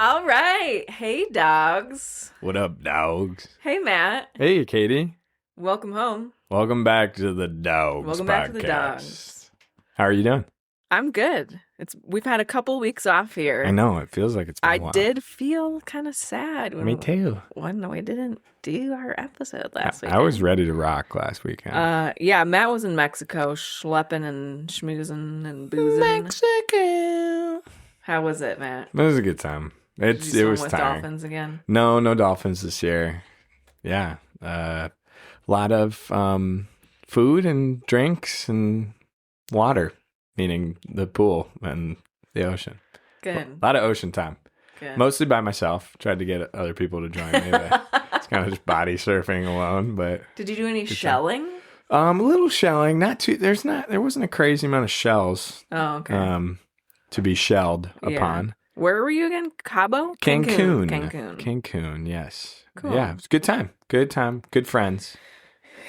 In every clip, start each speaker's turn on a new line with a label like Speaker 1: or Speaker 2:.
Speaker 1: All right. Hey, dogs.
Speaker 2: What up, dogs?
Speaker 1: Hey, Matt.
Speaker 2: Hey, Katie.
Speaker 1: Welcome home.
Speaker 2: Welcome back to the Dogs
Speaker 1: Welcome
Speaker 2: podcast.
Speaker 1: back to the Dogs.
Speaker 2: How are you doing?
Speaker 1: I'm good. We've had a couple weeks off here.
Speaker 2: I know. It feels like it's been a while.
Speaker 1: I did feel kind of sad
Speaker 2: Me too.
Speaker 1: when we didn't do our episode last week.
Speaker 2: I was ready to rock last weekend.
Speaker 1: Yeah, Matt was in Mexico schlepping and schmoozing and boozing.
Speaker 2: Mexico.
Speaker 1: How was it, Matt?
Speaker 2: It was a good time. It
Speaker 1: Did you
Speaker 2: was
Speaker 1: swim with
Speaker 2: tiring.
Speaker 1: dolphins again?
Speaker 2: No dolphins this year. Yeah. A lot of food and drinks and water, meaning the pool and the ocean.
Speaker 1: Good.
Speaker 2: A lot of ocean time.
Speaker 1: Good.
Speaker 2: Mostly by myself. Tried to get other people to join me. But it's kind of just body surfing alone. But
Speaker 1: Did you do any shelling?
Speaker 2: a little shelling. Not too. There wasn't a crazy amount of shells.
Speaker 1: Oh, okay.
Speaker 2: To be shelled
Speaker 1: Yeah.
Speaker 2: upon.
Speaker 1: Where were you again? Cabo?
Speaker 2: Cancun. Yes.
Speaker 1: Cool.
Speaker 2: Yeah. It was a good time. Good time. Good friends.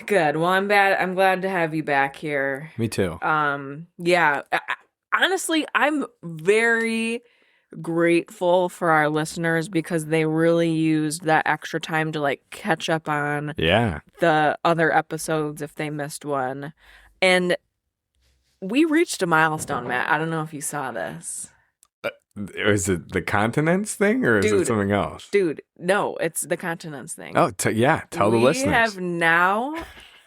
Speaker 1: Good. Well, I'm glad to have you back here.
Speaker 2: Me too.
Speaker 1: Yeah. Honestly, I'm very grateful for our listeners because they really used that extra time to like catch up on the other episodes if they missed one. And we reached a milestone, Matt. I don't know if you saw this.
Speaker 2: Is it the continents thing or is it something else?
Speaker 1: Dude, no, it's the continents thing.
Speaker 2: Oh, tell the listeners.
Speaker 1: We have now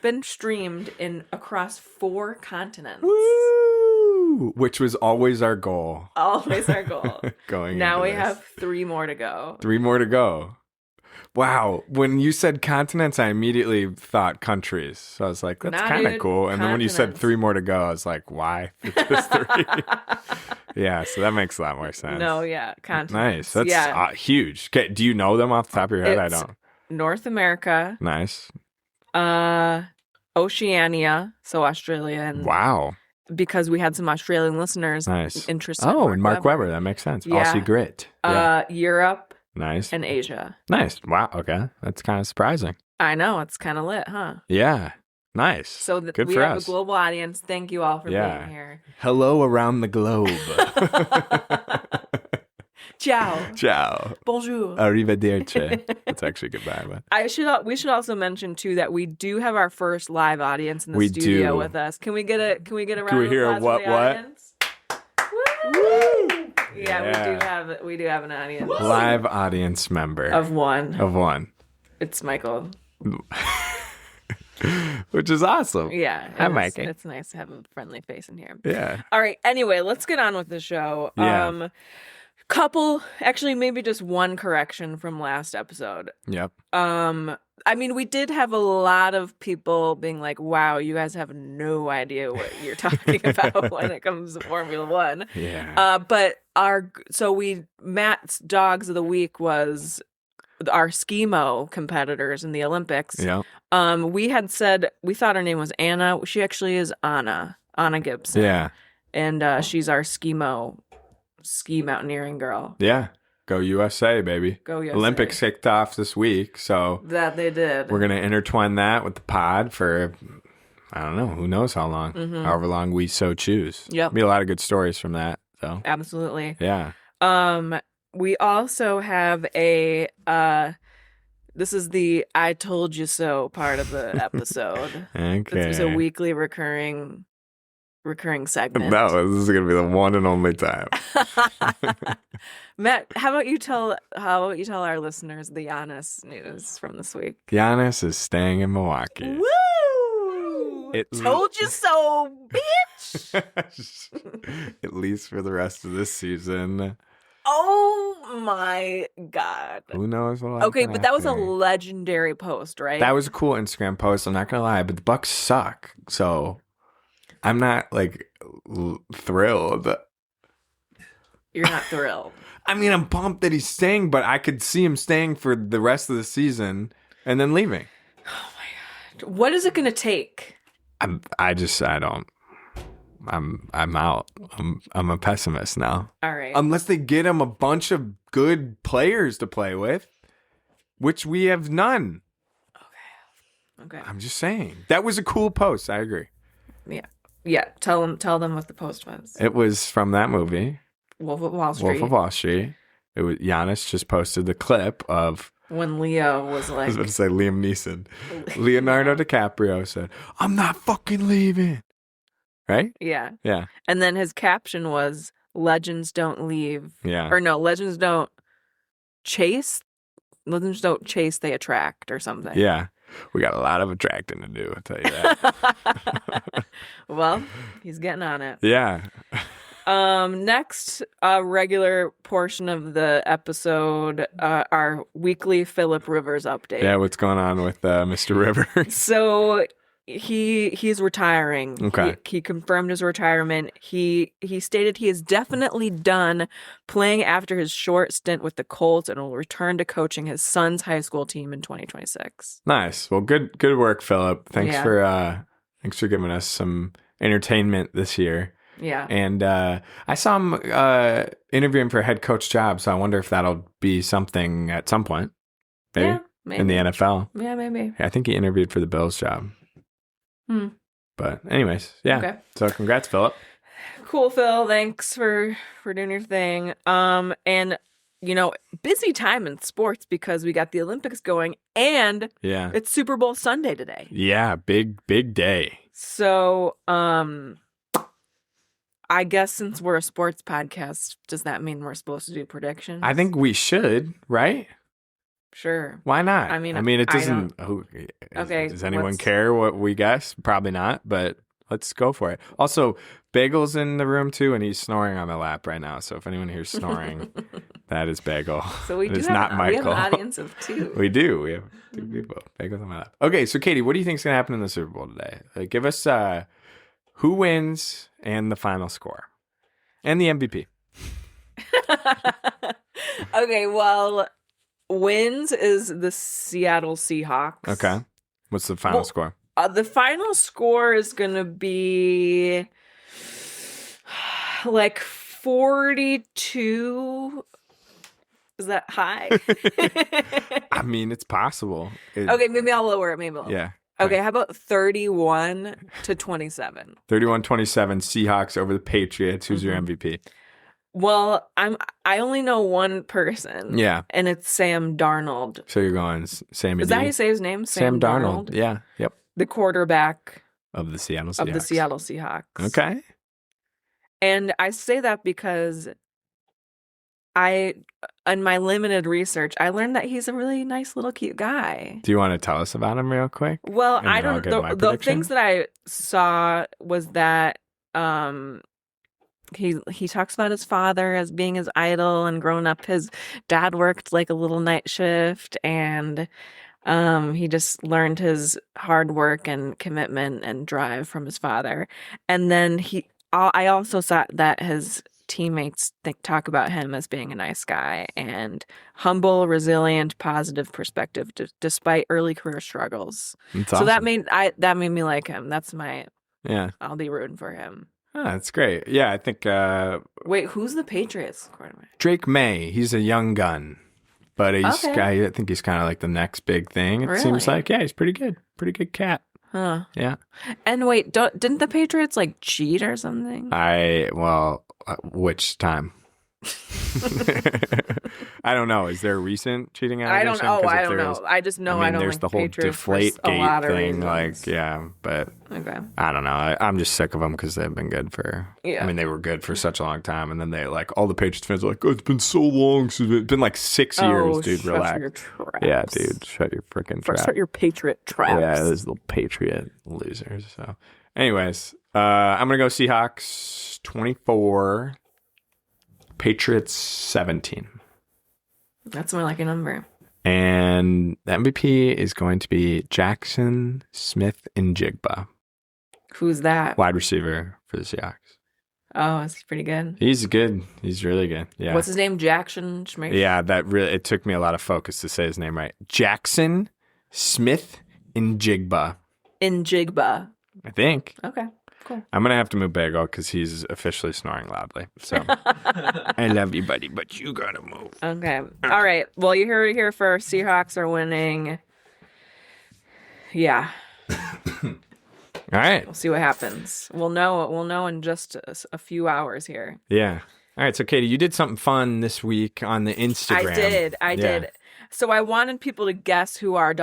Speaker 1: been streamed across 4 continents.
Speaker 2: Woo! Which was always our goal.
Speaker 1: Always our goal.
Speaker 2: Going
Speaker 1: now
Speaker 2: into
Speaker 1: we have 3 more to go.
Speaker 2: 3 more to go. Wow. When you said continents, I immediately thought countries. So I was like, that's kind of cool. And then when you said 3 more to go, I was like, why? Just 3. Yeah, so that makes a lot more sense.
Speaker 1: No, yeah, continents.
Speaker 2: Nice. That's huge. Okay, do you know them off the top of your head? I don't.
Speaker 1: North America.
Speaker 2: Nice.
Speaker 1: Oceania, so Australia. And
Speaker 2: wow.
Speaker 1: Because we had some Australian listeners interested in
Speaker 2: and Mark Webber. That makes sense.
Speaker 1: Yeah.
Speaker 2: Aussie Grit. Yeah.
Speaker 1: Europe.
Speaker 2: Nice.
Speaker 1: And Asia.
Speaker 2: Nice. Wow. Okay. That's kind of surprising.
Speaker 1: I know. It's kind of lit, huh?
Speaker 2: Yeah. Nice.
Speaker 1: So
Speaker 2: Good
Speaker 1: we
Speaker 2: for
Speaker 1: have
Speaker 2: us.
Speaker 1: a global audience. Thank you all for being here.
Speaker 2: Hello around the globe.
Speaker 1: Ciao.
Speaker 2: Ciao.
Speaker 1: Bonjour.
Speaker 2: Arrivederci. That's actually goodbye. But
Speaker 1: we should also mention too that we do have our first live audience in the studio with us. Can we get a round of applause for the audience? Woo! Yeah, we do have an audience.
Speaker 2: Live audience member.
Speaker 1: Of one. It's Michael.
Speaker 2: Which is awesome.
Speaker 1: Yeah.
Speaker 2: Hi, Mikey.
Speaker 1: It's nice to have a friendly face in here.
Speaker 2: Yeah.
Speaker 1: All right. Anyway, let's get on with the show.
Speaker 2: Yeah.
Speaker 1: Actually, maybe just one correction from last episode.
Speaker 2: Yep.
Speaker 1: I mean, we did have a lot of people being like, wow, you guys have no idea what you're talking about when it comes to Formula One.
Speaker 2: Yeah.
Speaker 1: But Matt's Dogs of the Week was our skimo competitors in the Olympics.
Speaker 2: Yeah.
Speaker 1: We had said, we thought her name was Anna. She actually is Anna Gibson.
Speaker 2: Yeah.
Speaker 1: And she's our ski mountaineering girl.
Speaker 2: Yeah. Go USA, baby.
Speaker 1: Go USA.
Speaker 2: Olympics kicked off this week, so
Speaker 1: that they did.
Speaker 2: We're going to intertwine that with the pod for, I don't know, who knows how long, however long we so choose.
Speaker 1: Yep.
Speaker 2: Be a lot of good stories from that, so.
Speaker 1: Absolutely.
Speaker 2: Yeah.
Speaker 1: We also have this is the I told you so part of the episode.
Speaker 2: Okay.
Speaker 1: This is a weekly recurring segment.
Speaker 2: No, this is going to be the one and only time.
Speaker 1: Matt, how about you tell our listeners the Giannis news from this week?
Speaker 2: Giannis is staying in Milwaukee.
Speaker 1: Woo! Told you so, bitch!
Speaker 2: At least for the rest of this season.
Speaker 1: Oh my God.
Speaker 2: Who knows what will
Speaker 1: Okay,
Speaker 2: happen
Speaker 1: but that was a
Speaker 2: after.
Speaker 1: legendary post, right?
Speaker 2: That was a cool Instagram post, I'm not going to lie, but the Bucks suck, so I'm not, thrilled.
Speaker 1: You're not thrilled.
Speaker 2: I mean, I'm pumped that he's staying, but I could see him staying for the rest of the season and then leaving.
Speaker 1: Oh my God. What is it going to take?
Speaker 2: I'm out. I'm a pessimist now.
Speaker 1: All right.
Speaker 2: Unless they get him a bunch of good players to play with, which we have none.
Speaker 1: Okay.
Speaker 2: I'm just saying. That was a cool post. I agree.
Speaker 1: Yeah. Tell them what the post was.
Speaker 2: It was from that movie,
Speaker 1: Wolf of Wall Street.
Speaker 2: Wolf of Wall Street. It was Giannis just posted the clip of
Speaker 1: when Leo was like,
Speaker 2: I was about to say Liam Neeson. Leonardo DiCaprio said, "I'm not fucking leaving." Right?
Speaker 1: Yeah.
Speaker 2: Yeah.
Speaker 1: And then his caption was, "Legends don't leave."
Speaker 2: Yeah.
Speaker 1: Or no, legends don't chase. Legends don't chase, they attract, or something.
Speaker 2: Yeah. We got a lot of attracting to do, I'll tell you that.
Speaker 1: Well, he's getting on it.
Speaker 2: Yeah.
Speaker 1: Next, regular portion of the episode, our weekly Philip Rivers update.
Speaker 2: Yeah, what's going on with Mr. Rivers?
Speaker 1: So he's retiring.
Speaker 2: Okay.
Speaker 1: He confirmed his retirement. He stated he is definitely done playing after his short stint with the Colts and will return to coaching his son's high school team in 2026.
Speaker 2: Nice. Well, good work, Philip. Thanks for giving us some entertainment this year.
Speaker 1: Yeah.
Speaker 2: And I saw him interviewing for a head coach job, so I wonder if that'll be something at some point. Maybe.
Speaker 1: Yeah, maybe.
Speaker 2: In the NFL.
Speaker 1: Yeah, maybe.
Speaker 2: I think he interviewed for the Bills job. But anyways, yeah.
Speaker 1: Okay.
Speaker 2: So congrats, Philip.
Speaker 1: Cool, Phil. Thanks for doing your thing. And busy time in sports because we got the Olympics going and it's Super Bowl Sunday today.
Speaker 2: Yeah, big day.
Speaker 1: So, I guess since we're a sports podcast, does that mean we're supposed to do predictions?
Speaker 2: I think we should, right?
Speaker 1: Sure.
Speaker 2: Why not?
Speaker 1: I mean,
Speaker 2: it doesn't.
Speaker 1: Okay.
Speaker 2: Does anyone care what we guess? Probably not, but let's go for it. Also, Bagel's in the room too, and he's snoring on my lap right now. So if anyone hears snoring, that is Bagel.
Speaker 1: So we
Speaker 2: we have
Speaker 1: an audience of two.
Speaker 2: We do. We have two people. Bagel's on my lap. Okay, so Katie, what do you think is going to happen in the Super Bowl today? Give us who wins and the final score, and the MVP.
Speaker 1: Okay, well, wins is the Seattle Seahawks.
Speaker 2: Okay. What's the final score?
Speaker 1: The final score is going to be like 42. Is that high?
Speaker 2: I mean, it's possible.
Speaker 1: Okay, maybe I'll lower it.
Speaker 2: Yeah.
Speaker 1: Okay, how about 31-27?
Speaker 2: 31-27 Seahawks over the Patriots. Who's your MVP?
Speaker 1: Well, I only know one person.
Speaker 2: Yeah.
Speaker 1: And it's Sam Darnold.
Speaker 2: So you're going Sammy
Speaker 1: Is that how you say his name?
Speaker 2: Sam Darnold. Yeah. Yep.
Speaker 1: The quarterback
Speaker 2: of the Seattle Seahawks.
Speaker 1: Okay. And I say that because in my limited research, I learned that he's a really nice little cute guy.
Speaker 2: Do you want to tell us about him real quick?
Speaker 1: Well, I don't. The things that I saw was that he talks about his father as being his idol, and growing up, his dad worked like a little night shift, and he just learned his hard work and commitment and drive from his father. And then I also saw that his teammates talk about him as being a nice guy and humble, resilient, positive perspective despite early career struggles.
Speaker 2: That's
Speaker 1: so
Speaker 2: awesome.
Speaker 1: that made me like him. That's my I'll be rooting for him.
Speaker 2: Oh, that's great. Yeah, I think.
Speaker 1: Wait, who's the Patriots quarterback?
Speaker 2: Drake May. He's a young gun, but I think he's kind of like the next big thing. It seems like he's pretty good. Pretty good cat.
Speaker 1: Huh.
Speaker 2: Yeah.
Speaker 1: And wait, didn't the Patriots like cheat or something?
Speaker 2: Which time? I don't know. Is there a recent cheating allegation?
Speaker 1: I don't know. I just know I don't
Speaker 2: there's
Speaker 1: like
Speaker 2: the whole
Speaker 1: Patriots
Speaker 2: Deflategate thing.
Speaker 1: Reasons.
Speaker 2: But
Speaker 1: okay.
Speaker 2: I don't know. I'm just sick of them because they've been good for.
Speaker 1: Yeah.
Speaker 2: I mean, they were good for such a long time, and then they all the Patriots fans are like, "Oh, it's been so long since it's been like 6 years, dude. Relax."
Speaker 1: Your traps.
Speaker 2: Yeah, dude. Shut your freaking trap.
Speaker 1: Shut your Patriot traps.
Speaker 2: Yeah, those little Patriot losers. So, anyways, I'm gonna go Seahawks 24. Patriots 17.
Speaker 1: That's more like a number.
Speaker 2: And the MVP is going to be Jackson Smith-Njigba.
Speaker 1: Who's that?
Speaker 2: Wide receiver for the Seahawks.
Speaker 1: Oh, is he pretty good?
Speaker 2: He's good. He's really good. Yeah.
Speaker 1: What's his name? Jackson Smith?
Speaker 2: Yeah, it took me a lot of focus to say his name right. Jackson Smith-Njigba.
Speaker 1: Njigba.
Speaker 2: I think.
Speaker 1: Okay. Cool.
Speaker 2: I'm going to have to move Bagel because he's officially snoring loudly. So, I love you, buddy, but you got to move.
Speaker 1: Okay. All right. Well, you heard it here first. Seahawks are winning. Yeah.
Speaker 2: All right.
Speaker 1: We'll see what happens. We'll know in just a few hours here.
Speaker 2: Yeah. All right, so Katie, you did something fun this week on the Instagram.
Speaker 1: I did. So I wanted people to guess who our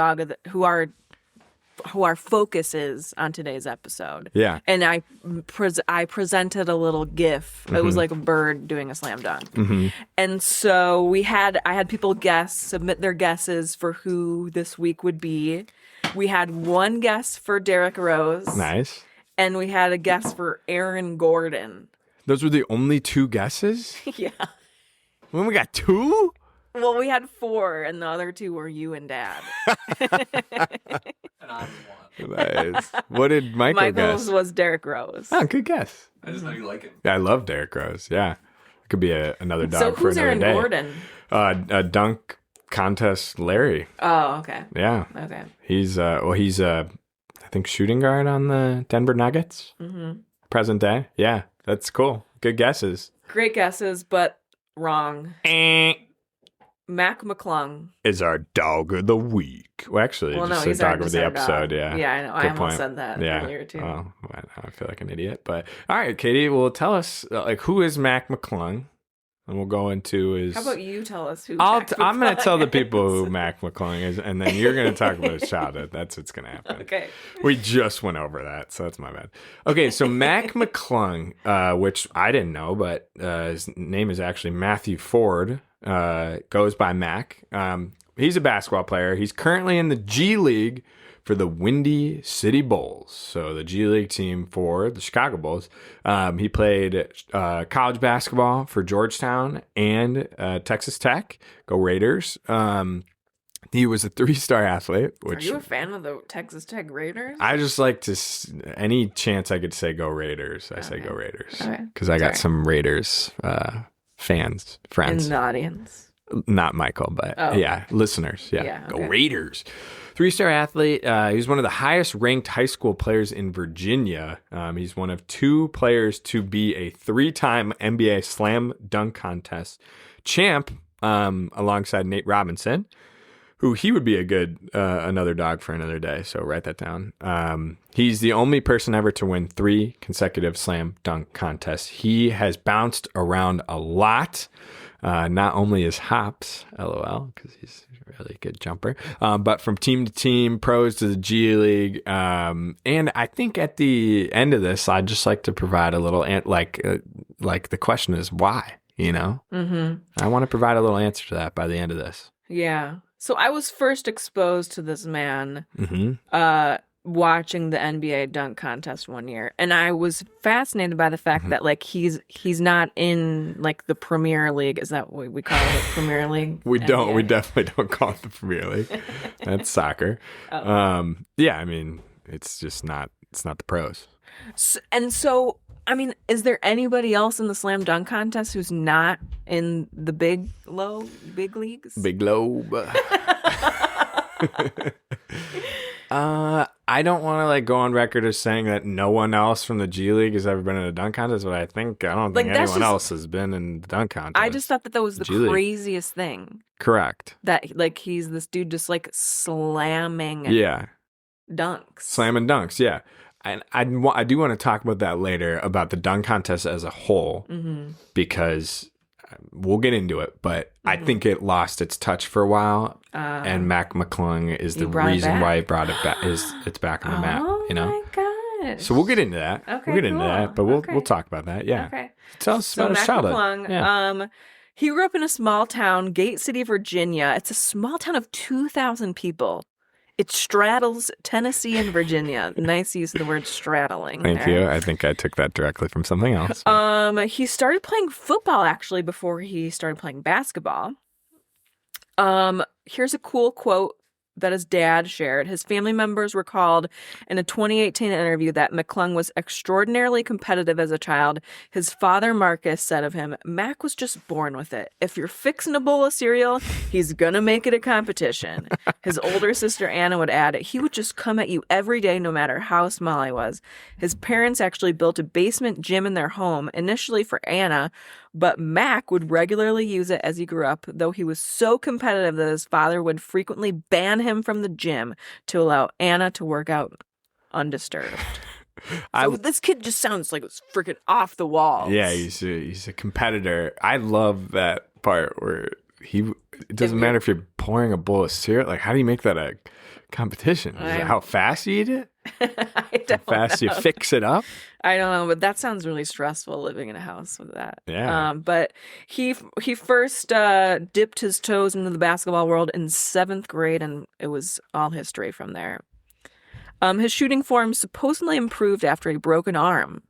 Speaker 1: focus is on today's episode.
Speaker 2: Yeah.
Speaker 1: And I presented a little GIF. It was like a bird doing a slam dunk. And so I had people submit their guesses for who this week would be. We had one guess for Derrick Rose.
Speaker 2: Nice.
Speaker 1: And we had a guess for Aaron Gordon.
Speaker 2: Those were the only 2 guesses?
Speaker 1: Yeah.
Speaker 2: When we got 2?
Speaker 1: Well, we had 4, and the other 2 were you and Dad.
Speaker 3: And I was 1.
Speaker 2: Nice. What did Michael guess?
Speaker 1: Michael's was Derrick Rose.
Speaker 2: Oh, good guess.
Speaker 3: I just know you like it.
Speaker 2: Yeah, I love Derrick Rose. Yeah. It could be another dog
Speaker 1: So
Speaker 2: for
Speaker 1: who's
Speaker 2: another
Speaker 1: Aaron
Speaker 2: day.
Speaker 1: Gordon?
Speaker 2: A dunk contest Larry.
Speaker 1: Oh, okay.
Speaker 2: Yeah.
Speaker 1: Okay.
Speaker 2: He's I think shooting guard on the Denver Nuggets. Present day. Yeah, that's cool. Good guesses.
Speaker 1: Great guesses, but wrong. Mac McClung
Speaker 2: Is our dog of the week. Well, actually,
Speaker 1: no,
Speaker 2: just
Speaker 1: he's
Speaker 2: the
Speaker 1: our
Speaker 2: dog of the episode.
Speaker 1: dog.
Speaker 2: Yeah.
Speaker 1: Yeah, I know.
Speaker 2: Good
Speaker 1: I almost
Speaker 2: point.
Speaker 1: said that earlier, too.
Speaker 2: Oh, I feel like an idiot. But all right, Katie, well, tell us, who is Mac McClung? And we'll go into his...
Speaker 1: How about you tell us who
Speaker 2: I'm
Speaker 1: McClung
Speaker 2: going to tell the
Speaker 1: is?
Speaker 2: people who Mac McClung is, and then you're going to talk about his childhood. That's what's going to happen.
Speaker 1: Okay.
Speaker 2: We just went over that, so that's my bad. Okay, so Mac McClung, which I didn't know, but his name is actually Matthew Ford, goes by Mac. He's a basketball player. He's currently in the G League for the Windy City Bulls. So the G League team for the Chicago Bulls. He played college basketball for Georgetown and Texas Tech. Go Raiders. He was a 3-star athlete. Which,
Speaker 1: are you a fan of the Texas Tech Raiders?
Speaker 2: I just like to, any chance I could say go Raiders, I say go Raiders. Because I got some Raiders friends.
Speaker 1: In the audience.
Speaker 2: Not Michael, but yeah, listeners. Yeah.
Speaker 1: Okay.
Speaker 2: Go Raiders. 3-star athlete. He's one of the highest ranked high school players in Virginia. He's one of 2 players to be a 3-time NBA slam dunk contest champ alongside Nate Robinson, who he would be a good another dog for another day. So write that down. He's the only person ever to win 3 consecutive slam dunk contests. He has bounced around a lot. Not only his hops, LOL, because he's a really good jumper, but from team to team, pros to the G League. And I think at the end of this, I'd just like to provide a little, like the question is why, you know? I want to provide a little answer to that by the end of this.
Speaker 1: Yeah. So I was first exposed to this man watching the NBA dunk contest one year, and I was fascinated by the fact that like he's not in like the Premier League. Is that what we call it? Premier League?
Speaker 2: We definitely don't call it the Premier League. That's soccer. Yeah, I mean, it's just not. It's not the pros.
Speaker 1: So, I mean, is there anybody else in the slam dunk contest who's not in the big leagues?
Speaker 2: Big lobe. I don't want to like go on record as saying that no one else from the G League has ever been in a dunk contest, but I don't think anyone else has been in the dunk contest.
Speaker 1: I just thought that was the craziest thing.
Speaker 2: Correct.
Speaker 1: That like he's this dude just like slamming dunks.
Speaker 2: Slamming dunks, yeah. And I do want to talk about that later, about the dunk contest as a whole, because we'll get into it, but I think it lost its touch for a while, and Mac McClung is the reason why he brought it back. It's back on the map, you know?
Speaker 1: Oh my gosh.
Speaker 2: So we'll get into that.
Speaker 1: Okay,
Speaker 2: we'll get into that, but we'll talk about that. Yeah.
Speaker 1: Okay.
Speaker 2: Tell us about his childhood.
Speaker 1: McClung, he grew up in a small town, Gate City, Virginia. It's a small town of 2,000 people. It straddles Tennessee and Virginia. Nice use of the word straddling.
Speaker 2: Thank you. I think I took that directly from something else.
Speaker 1: He started playing football actually before he started playing basketball. Here's a cool quote that his dad shared. His family members recalled in a 2018 interview that McClung was extraordinarily competitive as a child. His father, Marcus, said of him, "Mac was just born with it. If you're fixing a bowl of cereal, he's gonna make it a competition." His older sister, Anna, would add, "He would just come at you every day, no matter how small he was." His parents actually built a basement gym in their home, initially for Anna, but Mac would regularly use it as he grew up, though he was so competitive that his father would frequently ban him from the gym to allow Anna to work out undisturbed. So this kid just sounds like it's freaking off the walls.
Speaker 2: Yeah, he's a competitor. I love that part where it doesn't matter if you're pouring a bowl of cereal. Like, how do you make that a competition? Is it how fast you eat it? How fast you fix it up?
Speaker 1: I don't know, but that sounds really stressful living in a house with that.
Speaker 2: Yeah.
Speaker 1: But he first dipped his toes into the basketball world in 7th grade, and it was all history from there. His shooting form supposedly improved after he broke an arm,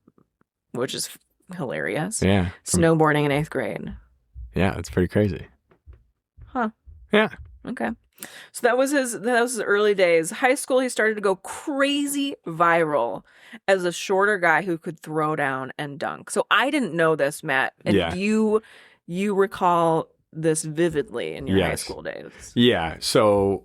Speaker 1: which is hilarious.
Speaker 2: Yeah.
Speaker 1: Snowboarding in 8th grade.
Speaker 2: Yeah, it's pretty crazy.
Speaker 1: Huh.
Speaker 2: Yeah.
Speaker 1: Okay. So that was his early days. High school, he started to go crazy viral as a shorter guy who could throw down and dunk. So I didn't know this, Matt. And you recall this vividly in your high school days.
Speaker 2: Yeah. So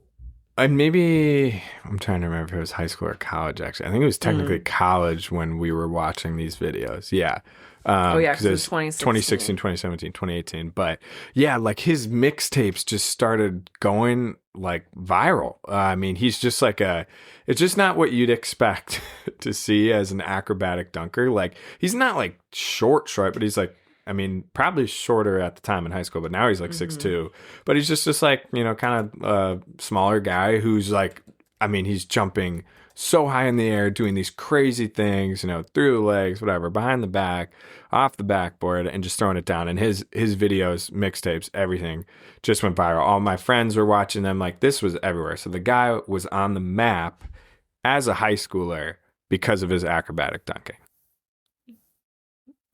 Speaker 2: maybe I'm trying to remember if it was high school or college, actually. I think it was technically college when we were watching these videos. Yeah.
Speaker 1: Because it was
Speaker 2: 2016, 2017, 2018. But yeah, like his mixtapes just started going like viral. I mean, he's just like it's just not what you'd expect to see as an acrobatic dunker. Like, he's not like short, but he's like, I mean, probably shorter at the time in high school, but now he's like 6'2". But he's just like, kind of a smaller guy who's like, I mean, he's jumping so high in the air, doing these crazy things, through the legs, whatever, behind the back, off the backboard, and just throwing it down. And his videos, mixtapes, everything just went viral. All my friends were watching them. Like, this was everywhere. So the guy was on the map as a high schooler because of his acrobatic dunking.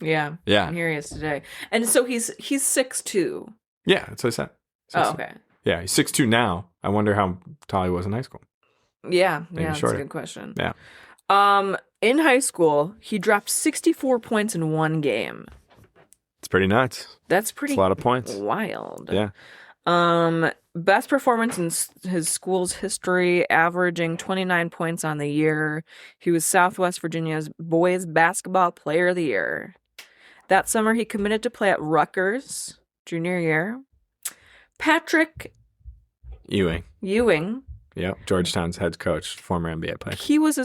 Speaker 1: Yeah.
Speaker 2: Yeah.
Speaker 1: And here he is today. And so he's 6'2".
Speaker 2: Yeah, that's what I said. 6'2".
Speaker 1: Oh, okay.
Speaker 2: Yeah, he's 6'2" now. I wonder how tall he was in high school.
Speaker 1: Yeah,
Speaker 2: Maybe
Speaker 1: that's
Speaker 2: shorter.
Speaker 1: a good question.
Speaker 2: Yeah.
Speaker 1: In high school, he dropped 64 points in one game.
Speaker 2: It's pretty nuts.
Speaker 1: That's pretty
Speaker 2: It's a lot of points.
Speaker 1: Wild.
Speaker 2: Yeah.
Speaker 1: Best performance in his school's history, averaging 29 points on the year. He was Southwest Virginia's boys basketball player of the year. That summer, he committed to play at Rutgers, junior year. Patrick
Speaker 2: Ewing.
Speaker 1: Yep,
Speaker 2: Georgetown's head coach, former NBA player.
Speaker 1: He was at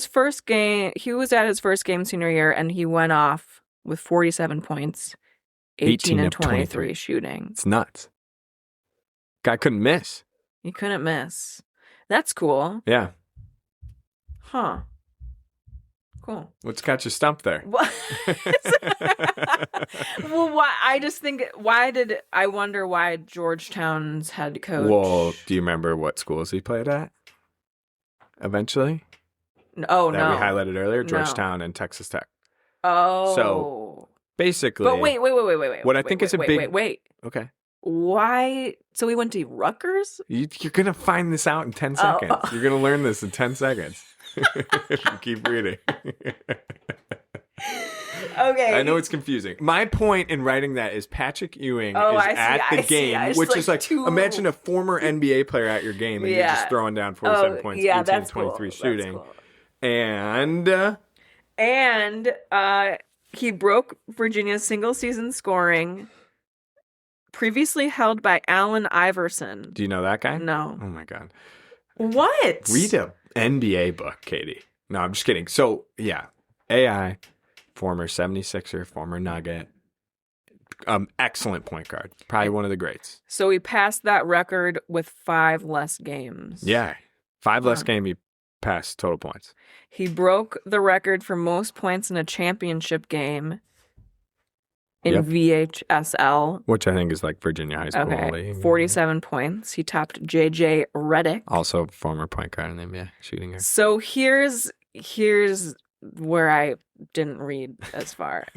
Speaker 1: his first game senior year, and he went off with 47 points, 18 and 23 shooting.
Speaker 2: It's nuts. Guy couldn't miss.
Speaker 1: He couldn't miss. That's cool.
Speaker 2: Yeah.
Speaker 1: Huh. Cool.
Speaker 2: What's got you stumped there?
Speaker 1: Well, I wonder why Georgetown's head coach.
Speaker 2: Well, do you remember what schools he played at? Eventually?
Speaker 1: Oh,
Speaker 2: that
Speaker 1: no.
Speaker 2: we highlighted earlier? Georgetown and Texas Tech.
Speaker 1: Oh.
Speaker 2: So, basically.
Speaker 1: But wait.
Speaker 2: What I think is a big.
Speaker 1: Wait.
Speaker 2: Okay.
Speaker 1: Why? So he went to Rutgers?
Speaker 2: You're going to find this out in 10 seconds. Oh. You're going to learn this in 10 seconds. If you keep reading.
Speaker 1: Okay.
Speaker 2: I know it's confusing. My point in writing that is Patrick Ewing is at the game, which is like, imagine a former NBA player at your game and you're just throwing down 47 points, 18 and 23 shooting. Cool.
Speaker 1: And he broke Virginia's single season scoring previously held by Allen Iverson.
Speaker 2: Do you know that guy?
Speaker 1: No.
Speaker 2: Oh my God.
Speaker 1: What?
Speaker 2: Read a NBA book, Katie. No, I'm just kidding. So, yeah. AI, former 76er, former Nugget. Excellent point guard. Probably one of the greats.
Speaker 1: So he passed that record with 5 less games.
Speaker 2: Yeah. 5 less games, he passed total points.
Speaker 1: He broke the record for most points in a championship game in VHSL.
Speaker 2: Which I think is like Virginia High School.
Speaker 1: Okay, 47 points. He topped J.J. Redick.
Speaker 2: Also former point guard in the NBA, shooting guard.
Speaker 1: So here's where I didn't read as far.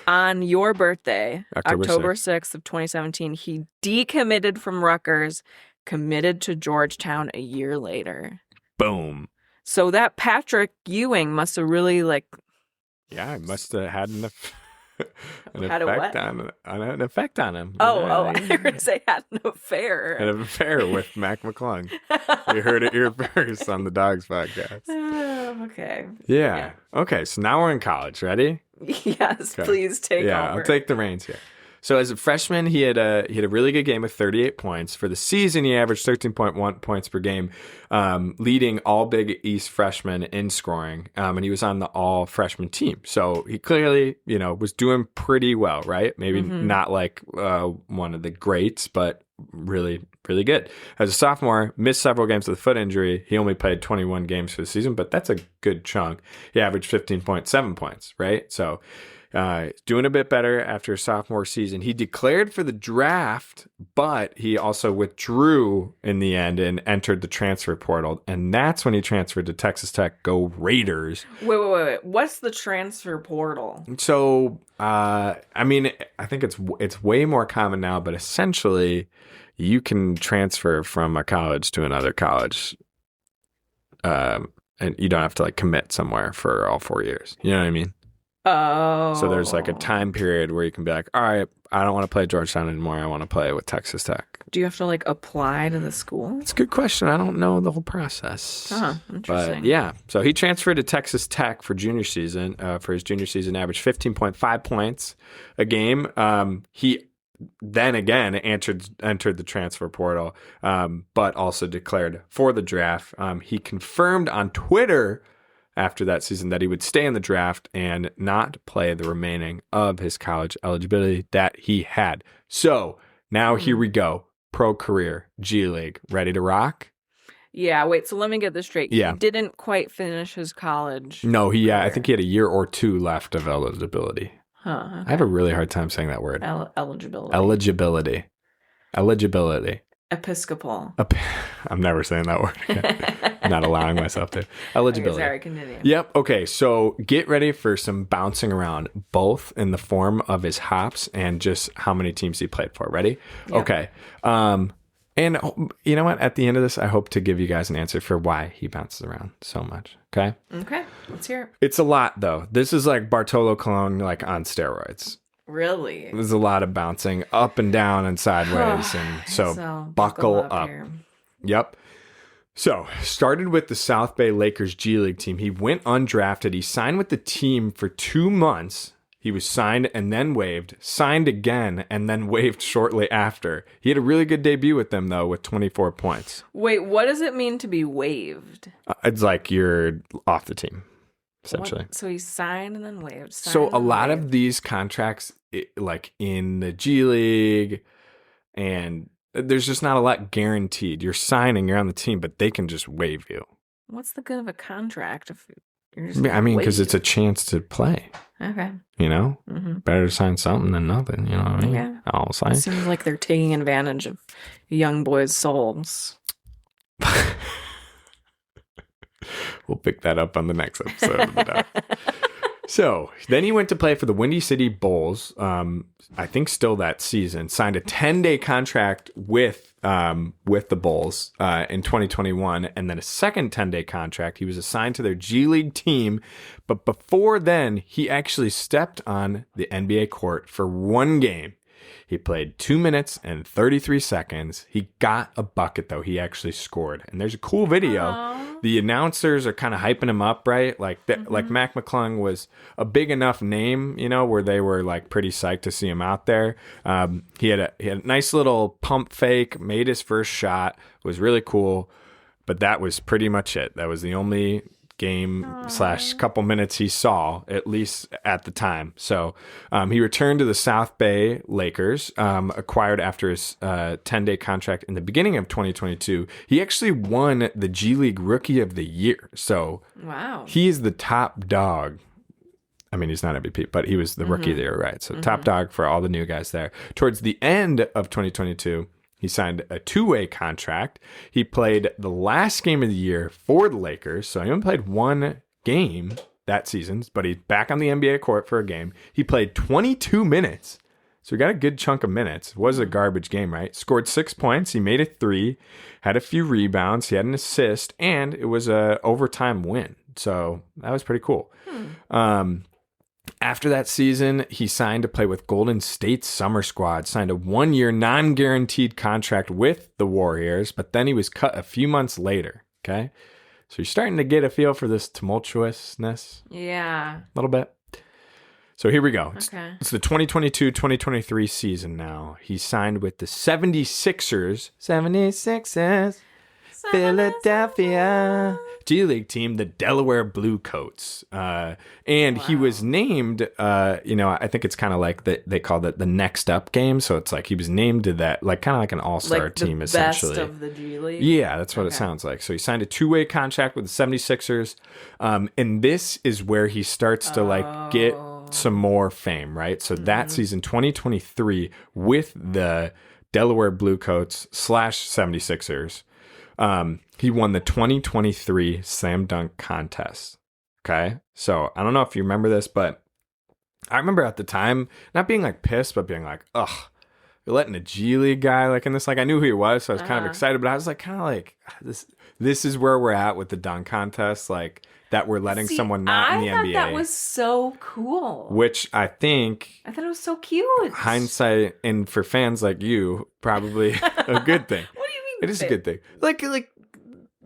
Speaker 1: On your birthday, October 6th of 2017, he decommitted from Rutgers, committed to Georgetown a year later.
Speaker 2: Boom.
Speaker 1: So that Patrick Ewing must have really
Speaker 2: Yeah, he must have had an effect on him.
Speaker 1: I heard say had an affair.
Speaker 2: An affair with Mac McClung. You heard it here first on the Dogs podcast.
Speaker 1: Okay.
Speaker 2: Yeah. Okay, so now we're in college. Ready?
Speaker 1: Yes, okay. Please take over.
Speaker 2: Yeah, I'll take the reins here. So as a freshman, he had a really good game with 38 points. For the season, he averaged 13.1 points per game, leading all Big East freshmen in scoring. And he was on the all freshman team. So he clearly, was doing pretty well, right? Maybe not like one of the greats, but really, really good. As a sophomore, missed several games with a foot injury. He only played 21 games for the season, but that's a good chunk. He averaged 15.7 points, right? So doing a bit better after his sophomore season. He declared for the draft, but he also withdrew in the end and entered the transfer portal. And that's when he transferred to Texas Tech. Go Raiders.
Speaker 1: Wait. What's the transfer portal?
Speaker 2: So, I think it's way more common now, but essentially you can transfer from a college to another college. And you don't have to commit somewhere for all 4 years. You know what I mean?
Speaker 1: Oh.
Speaker 2: So there's a time period where you can be like, all right, I don't want to play Georgetown anymore. I want to play with Texas Tech.
Speaker 1: Do you have to apply to the school?
Speaker 2: It's a good question. I don't know the whole process.
Speaker 1: Oh, interesting.
Speaker 2: But yeah, so he transferred to Texas Tech for junior season. For his junior season, averaged 15.5 points a game. He then again entered the transfer portal, but also declared for the draft. He confirmed on Twitter after that season that he would stay in the draft and not play the remaining of his college eligibility that he had. So now here we go. Pro career, G League, ready to rock?
Speaker 1: Yeah, wait, so let me get this straight.
Speaker 2: Yeah.
Speaker 1: He didn't quite finish his college.
Speaker 2: No, I think he had a year or two left of eligibility.
Speaker 1: Huh. Okay.
Speaker 2: I have a really hard time saying that word.
Speaker 1: Eligibility. Episcopal.
Speaker 2: I'm never saying that word again. I'm not allowing myself to. Eligibility.
Speaker 1: Okay, sorry, continue.
Speaker 2: Yep. Okay, so get ready for some bouncing around, both in the form of his hops and just how many teams he played for. Ready? Yep. Okay. And you know what? At the end of this, I hope to give you guys an answer for why he bounces around so much. Okay?
Speaker 1: Okay, let's hear it.
Speaker 2: It's a lot, though. This is like Bartolo Colon, on steroids.
Speaker 1: Really?
Speaker 2: There's a lot of bouncing up and down and sideways. And so buckle up. Yep. So started with the South Bay Lakers G League team. He went undrafted. He signed with the team for 2 months. He was signed and then waived, signed again, and then waived shortly after. He had a really good debut with them, though, with 24 points.
Speaker 1: Wait, what does it mean to be waived?
Speaker 2: It's like you're off the team. Essentially.
Speaker 1: So he signed and then waived.
Speaker 2: So a lot of these contracts, in the G League, and there's just not a lot guaranteed. You're signing, you're on the team, but they can just waive you.
Speaker 1: What's the good of a contract if you're just
Speaker 2: because it's a chance to play.
Speaker 1: Okay.
Speaker 2: Mm-hmm. Better to sign something than nothing. You know what I mean?
Speaker 1: Yeah.
Speaker 2: I'll sign.
Speaker 1: It seems like they're taking advantage of young boys' souls.
Speaker 2: We'll pick that up on the next episode of the doc. So then he went to play for the Windy City Bulls. I think still that season. Signed a 10-day contract with the Bulls in 2021, and then a second 10-day contract. He was assigned to their G League team, but before then, he actually stepped on the NBA court for 1 game. He played 2 minutes and 33 seconds. He got a bucket, though. He actually scored. And there's a cool video. Aww. The announcers are kind of hyping him up, right? Like Mac McClung was a big enough name, where they were pretty psyched to see him out there. He had a nice little pump fake, made his first shot, was really cool. But that was pretty much it. That was the only game / couple minutes he saw, at least at the time. So he returned to the South Bay Lakers, acquired after his 10-day contract in the beginning of 2022. He actually won the G League Rookie of the Year. So
Speaker 1: wow,
Speaker 2: he's the top dog. I mean, he's not MVP, but he was the Rookie of the Year, right? So top dog for all the new guys there. Towards the end of 2022, he signed a 2-way contract. He played the last game of the year for the Lakers. So he only played 1 game that season, but he's back on the NBA court for a game. He played 22 minutes. So he got a good chunk of minutes. It was a garbage game, right? Scored 6 points. He made a 3, had a few rebounds. He had an assist, and it was a overtime win. So that was pretty cool. After that season, he signed to play with Golden State's summer squad, signed a 1-year non-guaranteed contract with the Warriors, but then he was cut a few months later, okay? So you're starting to get a feel for this tumultuousness.
Speaker 1: Yeah.
Speaker 2: A little bit. So here we go.
Speaker 1: Okay.
Speaker 2: It's the 2022-2023 season now. He signed with the 76ers. 76ers. Philadelphia. G League team, the Delaware Bluecoats. And he was named, I think it's kind of like they call it the next up game. So it's like he was named to that, like kind of like an all-star team, essentially.
Speaker 1: Best of the G League?
Speaker 2: Yeah, that's what it sounds like. So he signed a 2-way contract with the 76ers. And this is where he starts to get some more fame, right? So that season, 2023, with the Delaware Bluecoats / 76ers, he won the 2023 Slam Dunk Contest. Okay. So I don't know if you remember this, but I remember at the time not being like pissed, but being like, ugh, you're letting a G League guy like in this. Like I knew who he was, so I was kind of excited, but I was like kind of like this is where we're at with the dunk contest, like that we're letting someone not in the NBA. I thought
Speaker 1: that was so cool.
Speaker 2: Which I thought
Speaker 1: it was so cute.
Speaker 2: Hindsight, and for fans like you, probably a good thing.
Speaker 1: What do you mean?
Speaker 2: It is a good thing. Like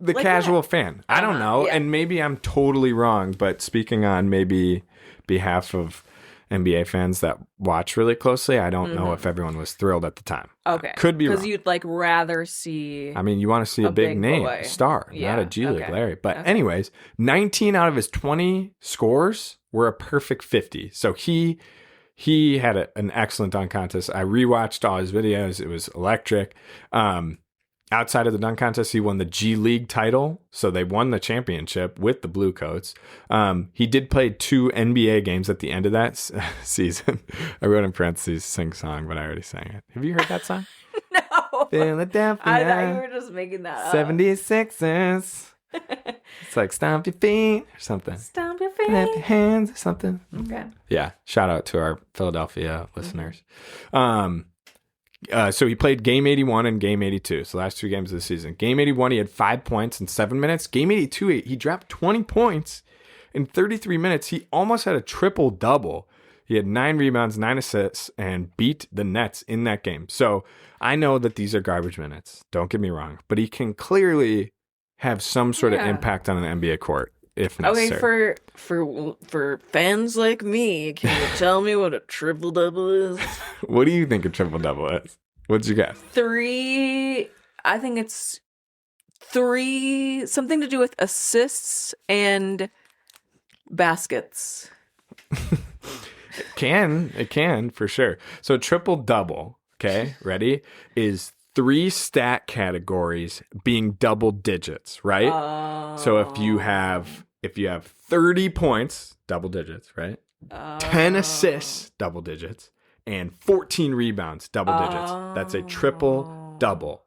Speaker 2: the casual fan. I don't know. Yeah. And maybe I'm totally wrong, but speaking on maybe behalf of NBA fans that watch really closely, I don't know if everyone was thrilled at the time.
Speaker 1: Okay.
Speaker 2: Could be wrong.
Speaker 1: Because you'd like rather see...
Speaker 2: I mean, you want to see a big name, a star, not a G League Larry. But anyways, 19 out of his 20 scores were a perfect 50. So he had an excellent dunk contest. I rewatched all his videos. It was electric. Outside of the dunk contest, he won the G League title. So they won the championship with the Bluecoats. He did play 2 NBA games at the end of that season. I wrote in parentheses, sing song, but I already sang it. Have you heard that song?
Speaker 1: No.
Speaker 2: Philadelphia.
Speaker 1: I thought you were just making that up.
Speaker 2: 76ers. It's like stomp your feet or something.
Speaker 1: Stomp your feet.
Speaker 2: Clap your hands or something.
Speaker 1: Okay.
Speaker 2: Yeah. Shout out to our Philadelphia listeners. So he played game 81 and game 82. So the last 2 games of the season. Game 81, he had 5 points in 7 minutes. Game 82, he dropped 20 points in 33 minutes. He almost had a triple-double. He had 9 rebounds, 9 assists, and beat the Nets in that game. So I know that these are garbage minutes. Don't get me wrong. But he can clearly have some sort of impact on an NBA court if necessary.
Speaker 1: Okay, for fans like me, can you tell me what a triple-double is?
Speaker 2: What do you think a triple-double is? What's your guess?
Speaker 1: 3, I think it's 3, something to do with assists and baskets.
Speaker 2: It can, for sure. So triple-double, okay, ready, is 3 stat categories being double digits, right? So if you have 30 points, double digits, right? 10 assists, double digits, and 14 rebounds, double digits. That's a triple double.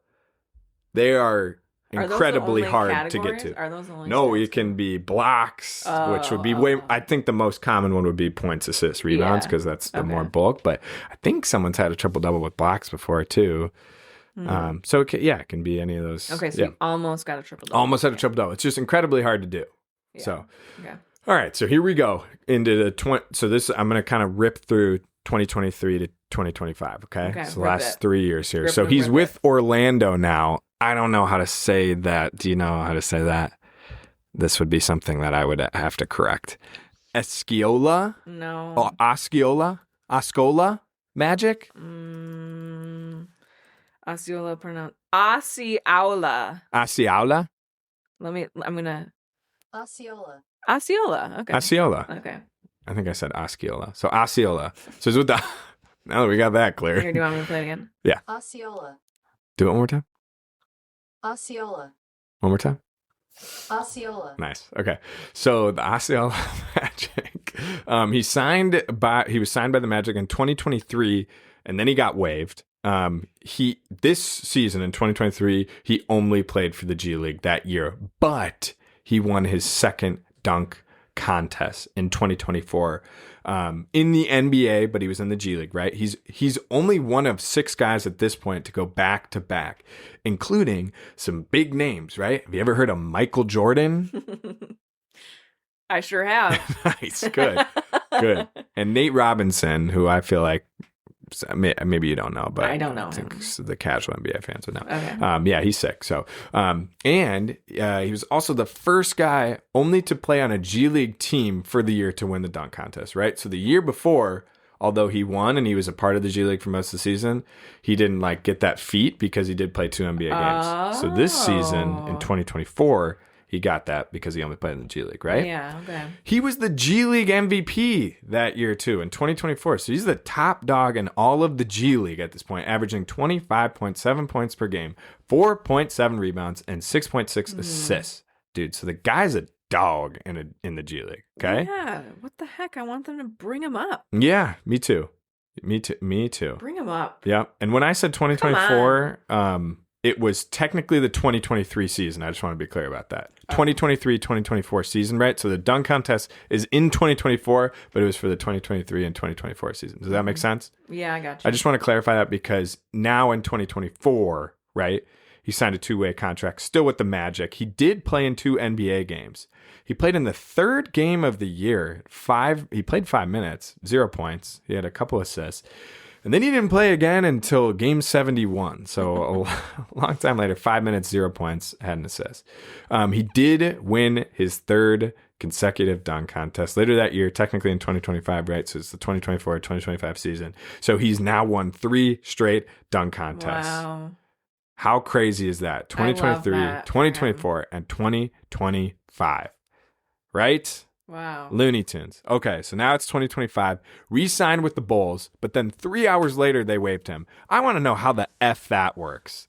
Speaker 2: They are incredibly hard to get to.
Speaker 1: Are those the only
Speaker 2: No, it can be blocks, which would be I think the most common one would be points, assists, rebounds, because that's the more bulk. But I think someone's had a triple double with blocks before too. So it can be any of those.
Speaker 1: Okay, so you almost got a triple double.
Speaker 2: Almost had a triple double. It's just incredibly hard to do. Yeah. So, all right. So here we go into the So this I'm going to kind of rip through 2023 to 2025. Okay. So the last 3 years here. So he's with Orlando now. I don't know how to say that. Do you know how to say that? This would be something that I would have to correct. Esciola?
Speaker 1: No.
Speaker 2: Oh, Oscola? Magic?
Speaker 1: Osceola pronounced Osceola.
Speaker 2: Osceola?
Speaker 1: I'm gonna
Speaker 4: Osceola.
Speaker 1: Osceola. Okay.
Speaker 2: Osceola.
Speaker 1: Okay.
Speaker 2: I think I said Osceola. So Osceola. So it's with the now that we got that clear.
Speaker 1: Here, do you want me to play it again?
Speaker 2: Yeah.
Speaker 4: Osceola.
Speaker 2: Do it one more time.
Speaker 4: Osceola.
Speaker 2: One more time.
Speaker 4: Osceola.
Speaker 2: Nice. Okay. So the Osceola Magic. He was signed by the Magic in 2023, and then he got waived. This season in 2023, he only played for the G League that year, but he won his second dunk contest in 2024 in the NBA, but he was in the G League, right? He's only one of 6 guys at this point to go back to back, including some big names, right? Have you ever heard of Michael Jordan?
Speaker 1: I sure have.
Speaker 2: Nice. Good. And Nate Robinson, who I feel like maybe you don't know, but
Speaker 1: I don't know.
Speaker 2: I think the casual NBA fans would know.
Speaker 1: Okay.
Speaker 2: Yeah, he's sick. So, and he was also the first guy only to play on a G League team for the year to win the dunk contest, right? So the year before, although he won and he was a part of the G League for most of the season, he didn't like get that feat because he did play 2 NBA games. So this season in 2024, he got that because he only played in the G League, right?
Speaker 1: Yeah, okay.
Speaker 2: He was the G League MVP that year too in 2024. So he's the top dog in all of the G League at this point, averaging 25.7 points per game, 4.7 rebounds, and 6.6 assists. Dude, so the guy's a dog in the G League, okay?
Speaker 1: Yeah, what the heck? I want them to bring him up.
Speaker 2: Yeah, me too. Me too.
Speaker 1: Bring him up.
Speaker 2: Yeah. And when I said 2024, it was technically the 2023 season. I just want to be clear about that. 2023-2024 season, right? So the dunk contest is in 2024, but it was for the 2023 and 2024 season. Does that make sense?
Speaker 1: Yeah, I got you.
Speaker 2: I just want to clarify that because now in 2024, right, he signed a 2-way contract still with the Magic. He did play in 2 NBA games. He played in the 3rd game of the year. He played 5 minutes, 0 points. He had a couple assists. And then he didn't play again until game 71. So a long time later, 5 minutes, 0 points, had an assist. He did win his 3rd consecutive dunk contest later that year, technically in 2025, right? So it's the 2024-2025 season. So he's now won 3 straight dunk contests.
Speaker 1: Wow.
Speaker 2: How crazy is that? 2023, 2024, and 2025, right?
Speaker 1: Wow.
Speaker 2: Looney Tunes. Okay, so now it's 2025. Re-signed with the Bulls, but then 3 hours later they waived him. I want to know how the F that works.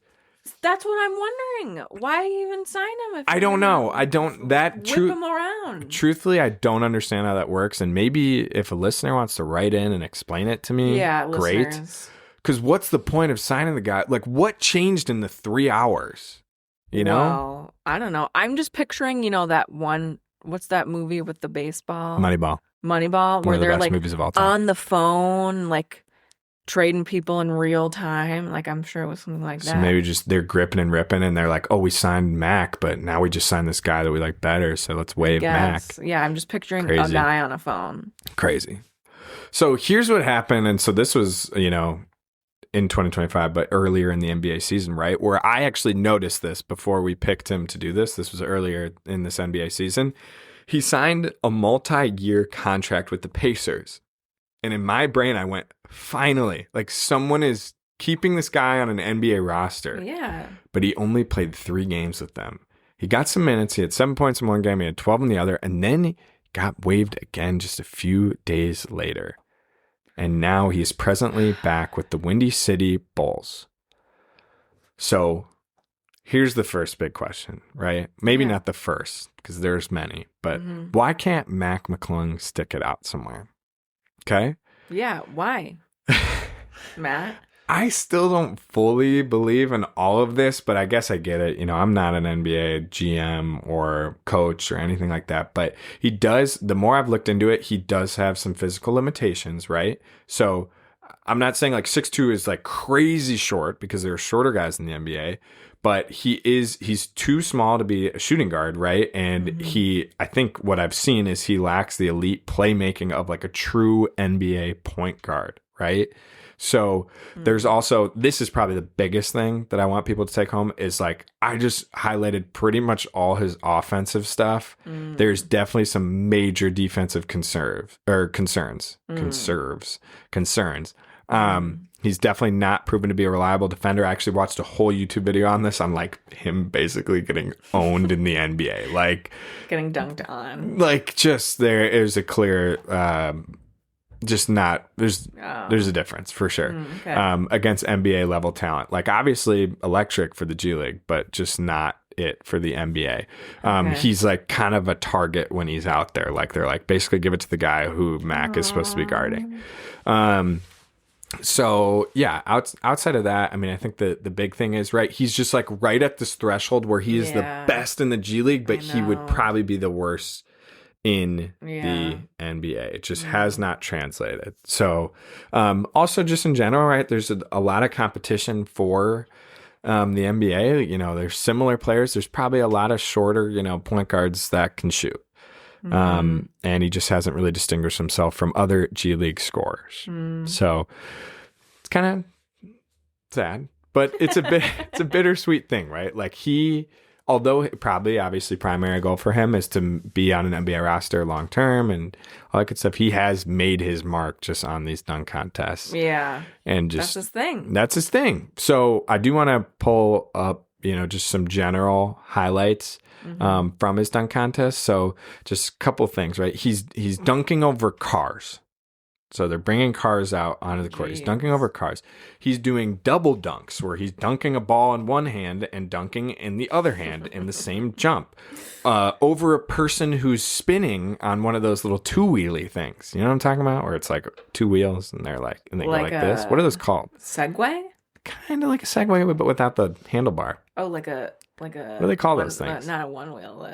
Speaker 1: That's what I'm wondering. Why even sign him? If
Speaker 2: I don't know. I don't. That
Speaker 1: whip him around.
Speaker 2: Truthfully, I don't understand how that works. And maybe if a listener wants to write in and explain it to me, great.
Speaker 1: Listeners.
Speaker 2: Because what's the point of signing the guy? Like, what changed in the 3 hours? You know?
Speaker 1: Well, I don't know. I'm just picturing, that one. What's that movie with the baseball?
Speaker 2: Moneyball.
Speaker 1: Moneyball,
Speaker 2: One
Speaker 1: where
Speaker 2: of the
Speaker 1: they're
Speaker 2: best
Speaker 1: like
Speaker 2: movies of all time.
Speaker 1: on the phone, like trading people in real time. Like I'm sure it was something like that.
Speaker 2: So maybe just they're gripping and ripping, and they're like, "Oh, we signed Mac, but now we just signed this guy that we like better, so let's waive Mac."
Speaker 1: Yeah, I'm just picturing
Speaker 2: Crazy.
Speaker 1: a guy on a phone.
Speaker 2: Crazy. So here's what happened, and so this was, in 2025, but earlier in the NBA season, right? Where I actually noticed this before we picked him to do this. This was earlier in this NBA season. He signed a multi-year contract with the Pacers. And in my brain, I went, finally, like someone is keeping this guy on an NBA roster.
Speaker 1: Yeah.
Speaker 2: But he only played 3 games with them. He got some minutes. He had 7 points in one game. He had 12 in the other. And then he got waived again just a few days later. And now he is presently back with the Windy City Bulls. So here's the first big question, right? Maybe not the first, because there's many. But why can't Mac McClung stick it out somewhere? Okay?
Speaker 1: Yeah, why? Matt?
Speaker 2: I still don't fully believe in all of this, but I guess I get it. I'm not an NBA GM or coach or anything like that, but he does, the more I've looked into it, he does have some physical limitations, right? So I'm not saying like 6'2" is like crazy short, because there are shorter guys in the NBA, but he's too small to be a shooting guard, right? And I think what I've seen is he lacks the elite playmaking of like a true NBA point guard, right? So there's also, this is probably the biggest thing that I want people to take home is like, I just highlighted pretty much all his offensive stuff. There's definitely some major defensive concerns. He's definitely not proven to be a reliable defender. I actually watched a whole YouTube video on this, on like him basically getting owned in the NBA, like
Speaker 1: getting dunked on.
Speaker 2: Like just there is a clear, just not, there's a difference for sure. Against NBA level talent. Like obviously electric for the G League, but just not it for the NBA. He's like kind of a target when he's out there. Like they're like, basically give it to the guy who Mac is supposed to be guarding. So yeah, outside of that, I mean, I think the big thing is, right, he's just like right at this threshold where he is the best in the G League, but he would probably be the worst in the NBA. It just has not translated. So also just in general, right, there's a lot of competition for the NBA. There's similar players. There's probably a lot of shorter, point guards that can shoot. And he just hasn't really distinguished himself from other G League scorers. So It's kind of sad, but it's it's a bittersweet thing, right? Like although probably obviously primary goal for him is to be on an NBA roster long term and all that good stuff, he has made his mark just on these dunk contests.
Speaker 1: Yeah.
Speaker 2: And just
Speaker 1: that's his thing.
Speaker 2: That's his thing. So I do want to pull up, just some general highlights from his dunk contest. So just a couple things, right? He's dunking over cars. So they're bringing cars out onto the court. He's dunking over cars. He's doing double dunks where he's dunking a ball in one hand and dunking in the other hand in the same jump over a person who's spinning on one of those little two-wheelie things. You know what I'm talking about? Where it's like two wheels and they go like this. What are those called?
Speaker 1: Segway?
Speaker 2: Kind of like a Segway, but without the handlebar.
Speaker 1: Oh, like a.
Speaker 2: What do they call those things?
Speaker 1: Not a one wheel.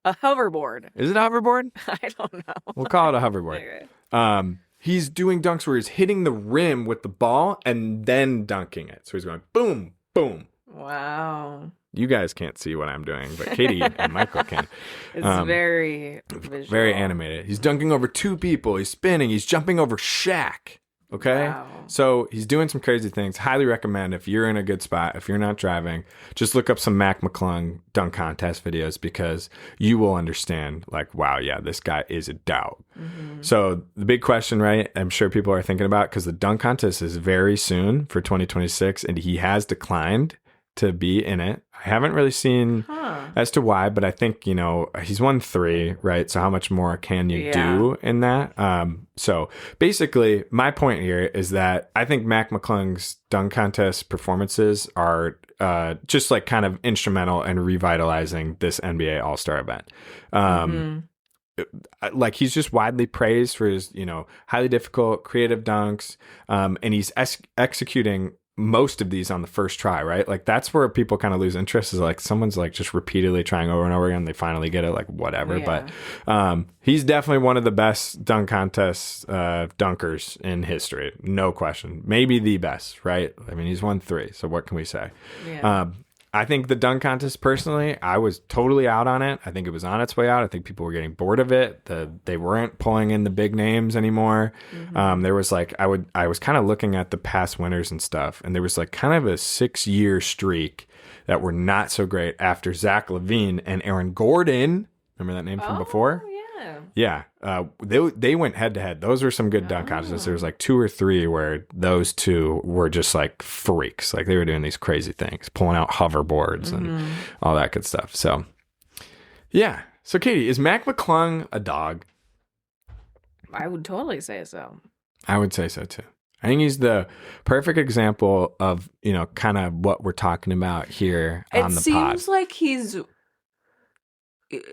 Speaker 1: A hoverboard.
Speaker 2: Is it a hoverboard?
Speaker 1: I don't know.
Speaker 2: We'll call it a hoverboard. Okay. He's doing dunks where he's hitting the rim with the ball and then dunking it. So he's going boom, boom.
Speaker 1: Wow.
Speaker 2: You guys can't see what I'm doing, but Katie and Michael can.
Speaker 1: It's very visual.
Speaker 2: Very animated. He's dunking over two people. He's spinning. He's jumping over Shaq. Okay?
Speaker 1: Wow.
Speaker 2: So he's doing some crazy things. Highly recommend if you're in a good spot, if you're not driving, just look up some McClung dunk contest videos because you will understand, like, wow, yeah, this guy is a doubt. Mm-hmm. So the big question, right, I'm sure people are thinking about, because the dunk contest is very soon for 2026, and he has declined to be in it. I haven't really seen as to why, but I think, he's won 3, right? So how much more can you do in that? So basically, my point here is that I think McClung's dunk contest performances are just like kind of instrumental in revitalizing this NBA All-Star event. Like he's just widely praised for his, highly difficult, creative dunks, and he's executing most of these on the first try, right? Like that's where people kind of lose interest, is like someone's like just repeatedly trying over and over again. They finally get it, like whatever. Yeah. But he's definitely one of the best dunk contest dunkers in history. No question. Maybe the best, right? I mean, he's won 3. So what can we say? Yeah. I think the dunk contest, personally, I was totally out on it. I think it was on its way out. I think people were getting bored of it. They weren't pulling in the big names anymore. Mm-hmm. There was like, I was kind of looking at the past winners and stuff, and there was like kind of a 6-year streak that were not so great after Zach LaVine and Aaron Gordon. Remember that name from before? Yeah. They went head to head. Those were some good dunk contests. There was like 2 or 3 where those two were just like freaks. Like they were doing these crazy things, pulling out hoverboards and all that good stuff. So, yeah. So, Katie, is McClung a dog?
Speaker 1: I would totally say so.
Speaker 2: I would say so too. I think he's the perfect example of, kind of what we're talking about here on the pod. It
Speaker 1: seems like he's...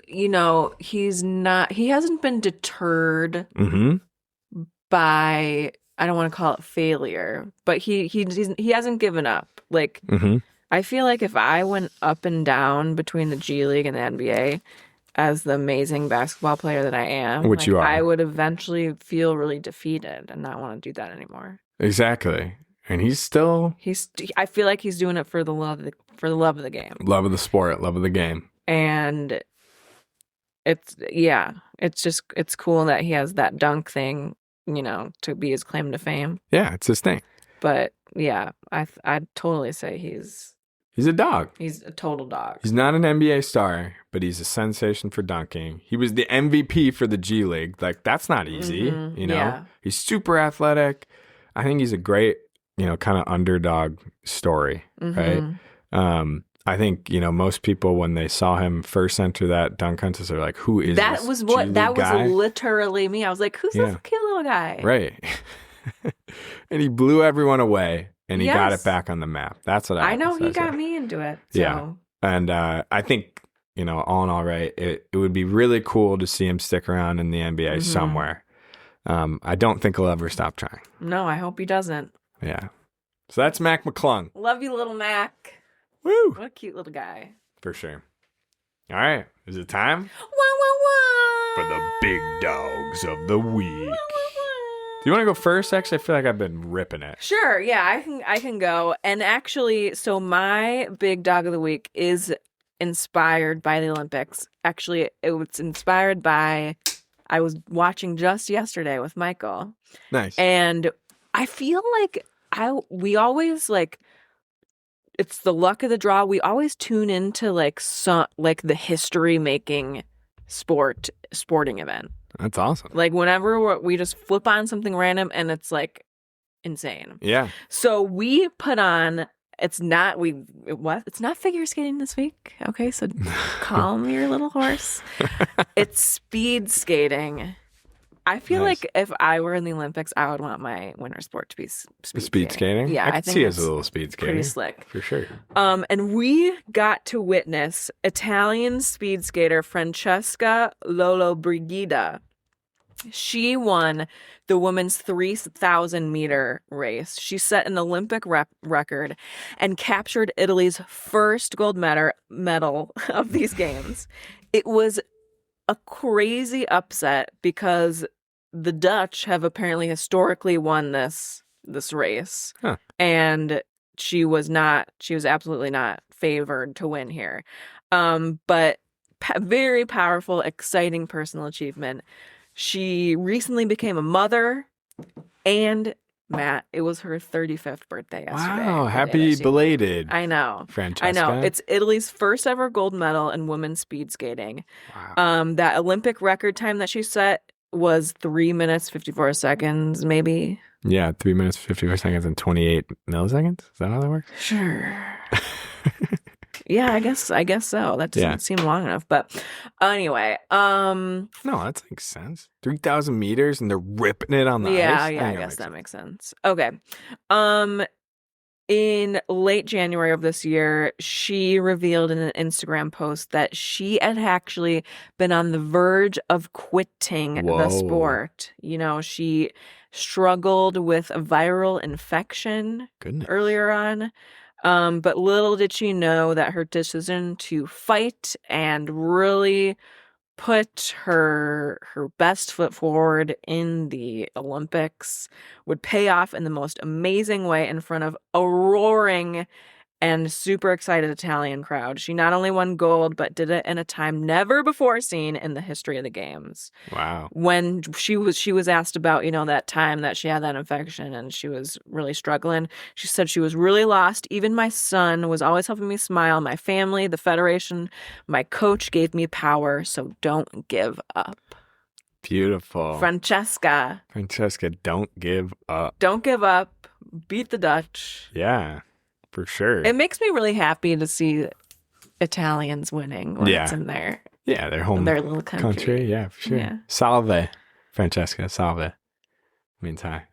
Speaker 1: he hasn't been deterred by, I don't want to call it failure, but he hasn't given up. Like, I feel like if I went up and down between the G League and the NBA as the amazing basketball player that I am,
Speaker 2: which you are,
Speaker 1: I would eventually feel really defeated and not want to do that anymore.
Speaker 2: Exactly. And
Speaker 1: I feel like he's doing it for the love of the game.
Speaker 2: Love of the sport, love of the game.
Speaker 1: And it's cool that he has that dunk thing, to be his claim to fame.
Speaker 2: Yeah, it's his thing.
Speaker 1: But yeah, I'd totally say he's
Speaker 2: a dog.
Speaker 1: He's a total dog.
Speaker 2: He's not an NBA star, but he's a sensation for dunking. He was the MVP for the G League. Like that's not easy, Yeah. He's super athletic. I think he's a great, kind of underdog story, right? I think, most people, when they saw him first enter that dunk contest, are like, who is
Speaker 1: that?
Speaker 2: Was
Speaker 1: Literally me. I was like, who's this cute little guy?
Speaker 2: Right. And he blew everyone away, and he got it back on the map. That's what I
Speaker 1: know. He got me into it. So.
Speaker 2: Yeah. And I think, all in all, right, it would be really cool to see him stick around in the NBA somewhere. I don't think he'll ever stop trying.
Speaker 1: No, I hope he doesn't.
Speaker 2: Yeah. So that's McClung.
Speaker 1: Love you, little Mac.
Speaker 2: Woo!
Speaker 1: What a cute little guy.
Speaker 2: For sure. All right. Is it time?
Speaker 1: Wah, wah, wah.
Speaker 2: For the big dogs of the week. Wah, wah, wah. Do you want to go first? Actually, I feel like I've been ripping it.
Speaker 1: Sure. Yeah, I can go. And actually, so my big dog of the week is inspired by the Olympics. Actually, it was inspired by, I was watching just yesterday with Michael.
Speaker 2: Nice.
Speaker 1: And I feel like we always like, it's the luck of the draw. We always tune into like the history making sporting event.
Speaker 2: That's awesome.
Speaker 1: Like whenever we just flip on something random and it's like insane.
Speaker 2: Yeah.
Speaker 1: So we put on, it's not figure skating this week. Okay, so calm your little horse. It's speed skating. I feel like if I were in the Olympics, I would want my winter sport to be speed skating. Yeah,
Speaker 2: I think see as a little speed skating.
Speaker 1: Pretty slick.
Speaker 2: For sure.
Speaker 1: And we got to witness Italian speed skater Francesca Lollobrigida. She won the women's 3,000 meter race. She set an Olympic record and captured Italy's first gold medal of these games. It was a crazy upset because the Dutch have apparently historically won this race.
Speaker 2: Huh.
Speaker 1: And she was absolutely not favored to win here. But very powerful, exciting personal achievement. She recently became a mother, and Matt, it was her 35th birthday yesterday.
Speaker 2: Wow, happy belated.
Speaker 1: I know.
Speaker 2: Francesca.
Speaker 1: I know. It's Italy's first ever gold medal in women's speed skating.
Speaker 2: Wow.
Speaker 1: That Olympic record time that she set was 3 minutes, 54 seconds, maybe.
Speaker 2: Yeah, 3 minutes, 54 seconds and 28 milliseconds. Is that how that works?
Speaker 1: Sure. Yeah, I guess so. That doesn't seem long enough. But anyway,
Speaker 2: no, that makes sense. 3,000 meters and they're ripping it on the ice.
Speaker 1: Yeah, I guess that makes sense. Okay. In late January of this year, she revealed in an Instagram post that she had actually been on the verge of quitting the sport. You know, she struggled with a viral infection earlier on. But little did she know that her decision to fight and really put her best foot forward in the Olympics would pay off in the most amazing way in front of a roaring and super excited Italian crowd. She not only won gold, but did it in a time never before seen in the history of the games.
Speaker 2: Wow.
Speaker 1: When she was asked about, you know, that time that she had that infection and she was really struggling, she said she was really lost. Even my son was always helping me smile. My family, the federation, my coach gave me power. So don't give up.
Speaker 2: Beautiful.
Speaker 1: Francesca,
Speaker 2: don't give up.
Speaker 1: Don't give up. Beat the Dutch.
Speaker 2: Yeah. For sure.
Speaker 1: It makes me really happy to see Italians winning when it's in their little country.
Speaker 2: Yeah, for sure.
Speaker 1: Yeah.
Speaker 2: Salve, Francesca. Salve means hi.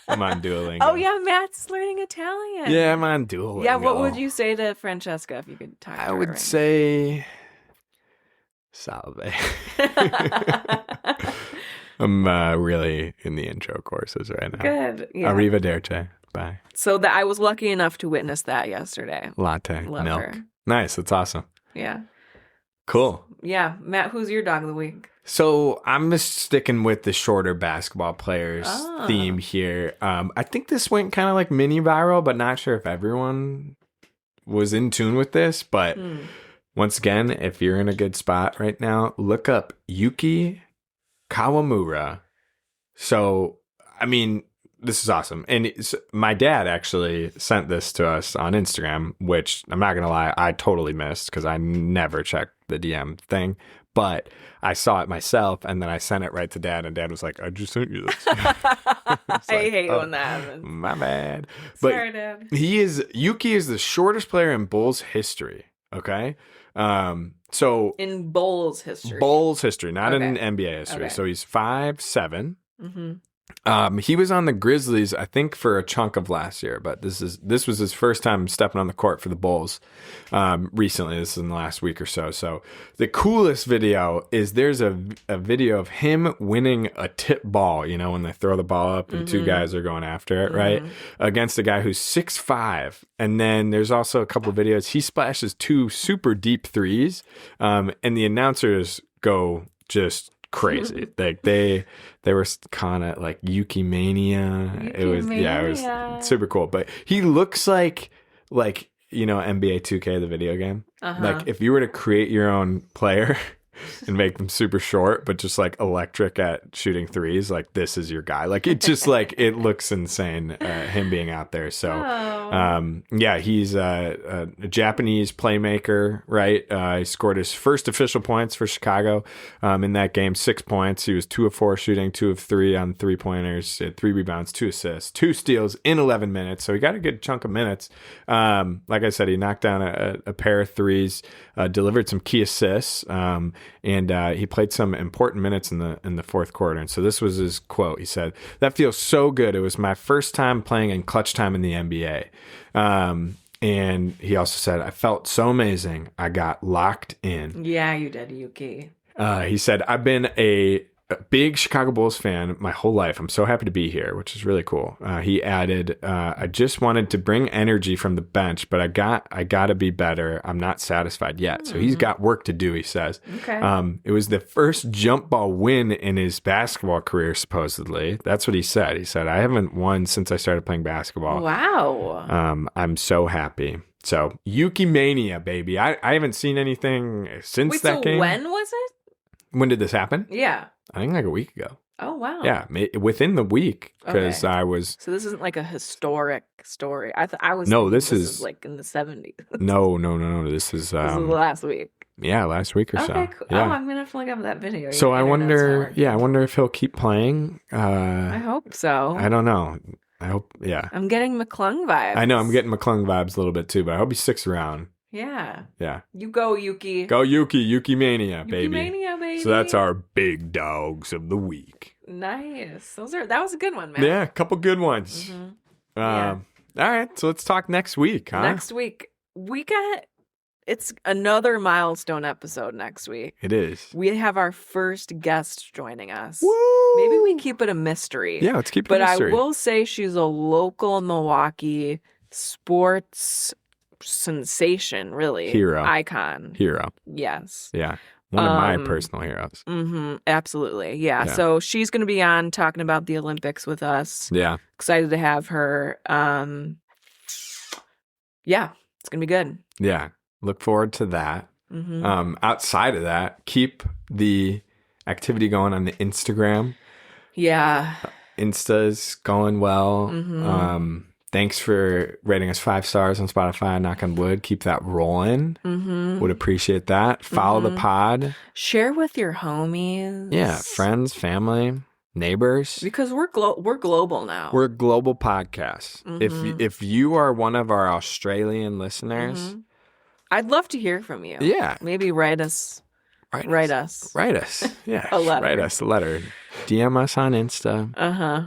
Speaker 2: I'm on Duolingo.
Speaker 1: Oh yeah, Matt's learning Italian.
Speaker 2: Yeah, I'm on Duolingo.
Speaker 1: Yeah, what would you say to Francesca if you could talk to her?
Speaker 2: I would say salve. I'm really in the intro courses right now.
Speaker 1: Good. Yeah.
Speaker 2: Arrivederci. Bye.
Speaker 1: So I was lucky enough to witness that yesterday.
Speaker 2: Latte.
Speaker 1: Love
Speaker 2: milk.
Speaker 1: her.
Speaker 2: Nice. That's awesome.
Speaker 1: Yeah.
Speaker 2: Cool.
Speaker 1: Yeah. Matt, who's your dog of the week?
Speaker 2: So I'm just sticking with the shorter basketball players theme here. I think this went kind of like mini viral, but not sure if everyone was in tune with this. But once again, if you're in a good spot right now, look up Yuki Kawamura. So, I mean, this is awesome. And my dad actually sent this to us on Instagram, which I'm not going to lie, I totally missed because I never checked the DM thing. But I saw it myself and then I sent it right to Dad. And Dad was like, I just sent you this.
Speaker 1: I hate when that happens.
Speaker 2: My bad. But
Speaker 1: sorry, Dad.
Speaker 2: Yuki is the shortest player in Bulls history. Okay. So
Speaker 1: in Bulls history.
Speaker 2: Bulls history, not in NBA history. Okay. So he's 5'7".
Speaker 1: Mm-hmm.
Speaker 2: He was on the Grizzlies, I think, for a chunk of last year, but this was his first time stepping on the court for the Bulls recently. This is in the last week or so. So the coolest video is there's a video of him winning a tip ball, you know, when they throw the ball up and two guys are going after it, right? Against a guy who's 6'5". And then there's also a couple of videos. He splashes 2 super deep threes, and the announcers go just crazy. Like they were calling it like Yuki Mania. It was super cool. But he looks like you know, NBA 2K, the video game. Like if you were to create your own player, and make them super short, but just like electric at shooting threes. Like, this is your guy. Like, it just like, it looks insane, him being out there. So, yeah, he's a Japanese playmaker, right? He scored his first official points for Chicago in that game, 6 points. He was 2 of 4 shooting, 2 of 3 on 3-pointers, 3 rebounds, 2 assists, 2 steals in 11 minutes. So he got a good chunk of minutes. Like I said, he knocked down a pair of threes, delivered some key assists, and he played some important minutes in the fourth quarter. And so this was his quote. He said, "That feels so good. It was my first time playing in clutch time in the NBA." And he also said, "I felt so amazing. I got locked in."
Speaker 1: Yeah, you did, Yuki.
Speaker 2: He said, "I've been a big Chicago Bulls fan my whole life. I'm so happy to be here," which is really cool. He added, "I just wanted to bring energy from the bench, but I got to be better. I'm not satisfied yet." So he's got work to do, he says.
Speaker 1: Okay.
Speaker 2: It was the first jump ball win in his basketball career, supposedly. That's what he said. He said, "I haven't won since I started playing basketball."
Speaker 1: Wow.
Speaker 2: I'm so happy. So Yuki Mania, baby. I haven't seen anything since that game.
Speaker 1: When was it?
Speaker 2: When did this happen?
Speaker 1: Yeah.
Speaker 2: I think like a week ago.
Speaker 1: Oh, wow.
Speaker 2: Yeah, within the week, because
Speaker 1: Okay.
Speaker 2: I was...
Speaker 1: So this isn't like a historic story. I was...
Speaker 2: No, this
Speaker 1: is
Speaker 2: is
Speaker 1: like in the 70s.
Speaker 2: No. This is...
Speaker 1: This is last week.
Speaker 2: Yeah, last week or so.
Speaker 1: Okay, cool.
Speaker 2: Yeah.
Speaker 1: Oh, I'm going to have to look up that video.
Speaker 2: So
Speaker 1: Your
Speaker 2: I
Speaker 1: internet's not
Speaker 2: wonder...
Speaker 1: working.
Speaker 2: Yeah, I wonder if he'll keep playing.
Speaker 1: I hope so.
Speaker 2: I don't know. I hope... Yeah.
Speaker 1: I'm getting McClung vibes.
Speaker 2: I know, I'm getting McClung vibes a little bit too, but I hope he sticks around.
Speaker 1: Yeah.
Speaker 2: Yeah.
Speaker 1: You go, Yuki.
Speaker 2: Go Yuki Mania, baby.
Speaker 1: Yuki Mania, baby.
Speaker 2: So that's our big dogs of the week.
Speaker 1: Nice. That was a good one, man.
Speaker 2: Yeah, a couple good ones.
Speaker 1: Mhm.
Speaker 2: All right, so let's talk next week, huh?
Speaker 1: Next week, it's another milestone episode next week.
Speaker 2: It is.
Speaker 1: We have our first guest joining us.
Speaker 2: Woo!
Speaker 1: Maybe we keep it a mystery.
Speaker 2: Yeah, let's keep it
Speaker 1: But
Speaker 2: a mystery.
Speaker 1: I will say she's a local Milwaukee sports sensation, really.
Speaker 2: Hero.
Speaker 1: Icon.
Speaker 2: Hero.
Speaker 1: Yes.
Speaker 2: Yeah. One of my personal heroes.
Speaker 1: Mm-hmm. Absolutely. Yeah. So she's going to be on talking about the Olympics with us.
Speaker 2: Yeah.
Speaker 1: Excited to have her. Yeah, it's going to be good.
Speaker 2: Yeah. Look forward to that.
Speaker 1: Mm-hmm.
Speaker 2: Outside of that, keep the activity going on the Instagram.
Speaker 1: Yeah.
Speaker 2: Insta's going well.
Speaker 1: Mm-hmm.
Speaker 2: Thanks for rating us 5 stars on Spotify. Knock on wood. Keep that rolling.
Speaker 1: Mm-hmm.
Speaker 2: Would appreciate that. Follow the pod.
Speaker 1: Share with your homies.
Speaker 2: Yeah. Friends, family, neighbors.
Speaker 1: Because we're global now.
Speaker 2: We're a global podcast.
Speaker 1: Mhm.
Speaker 2: If you are one of our Australian listeners,
Speaker 1: Mhm. I'd love to hear from you.
Speaker 2: yeah,
Speaker 1: Maybe write us.
Speaker 2: write us. Yeah,
Speaker 1: A letter.
Speaker 2: Write us a letter. DM us on Insta.
Speaker 1: Uh-huh.